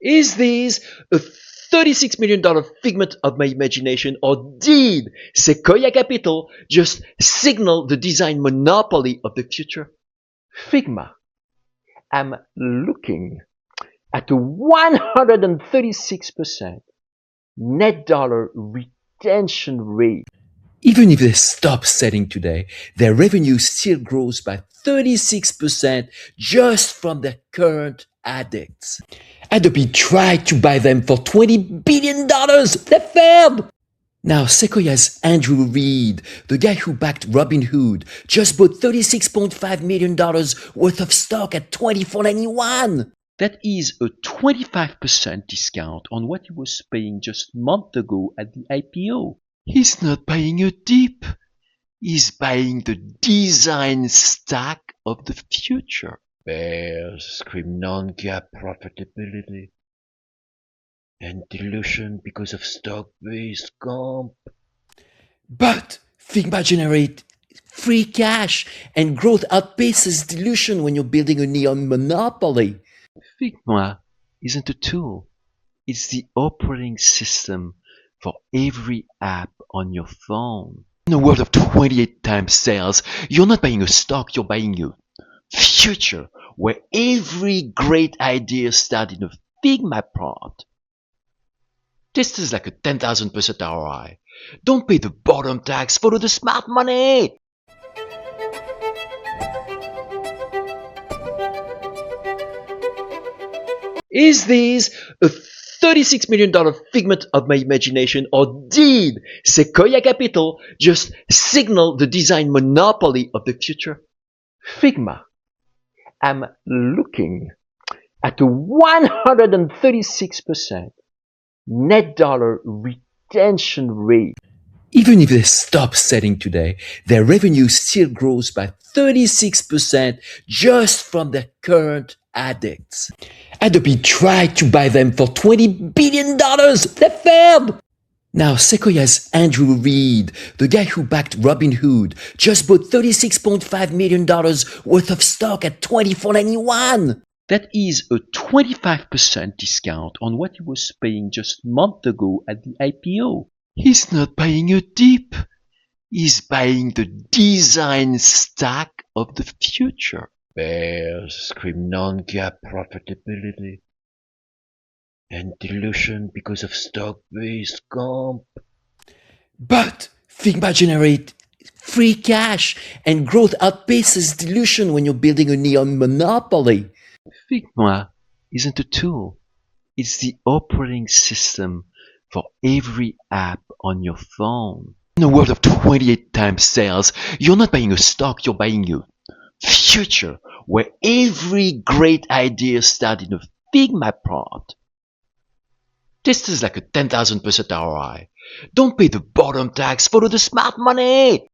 Is this a $36 million figment of my imagination, or did Sequoia Capital just signal the design monopoly of the future? Figma. I'm looking at a 136% net dollar retention rate. Even if they stop selling today, their revenue still grows by 36% just from their current addicts. Adobe tried to buy them for $20 billion. They failed. Now, Sequoia's Andrew Reed, the guy who backed Robinhood, just bought $36.5 million worth of stock at $24.91. That is a 25% discount on what he was paying just a month ago at the IPO. He's not buying a dip. He's buying the design stack of the future. Bears scream non-GAAP profitability and dilution because of stock-based comp. But Figma generates free cash, and growth outpaces dilution when you're building a neon monopoly. Figma isn't a tool. It's the operating system for every app on your phone. In a world of 28 times sales, you're not buying a stock, you're buying a future where every great idea starts in a Figma prompt. This is like a 10,000% ROI. Don't pay the bottom tax, follow the smart money. Is this a $36 million figment of my imagination, or did Sequoia Capital just signal the design monopoly of the future? Figma. I'm looking at a 136% net dollar retention rate. Even if they stop selling today, their revenue still grows by 36% just from their current addicts. Adobe tried to buy them for $20 billion. They failed. Now, Sequoia's Andrew Reed, the guy who backed Robinhood, just bought $36.5 million worth of stock at $24.91. That is a 25% discount on what he was paying just a month ago at the IPO. He's not buying a dip. He's buying the design stack of the future. Bears scream non-GAAP profitability and dilution because of stock-based comp. But Figma generates free cash, and growth outpaces dilution when you're building a neon monopoly. Figma isn't a tool. It's the operating system for every app on your phone. In a world of 28 times sales, you're not buying a stock, you're buying a future where every great idea starts in a Figma prompt. This is like a 10,000% ROI. Don't pay the bottom tax, follow the smart money.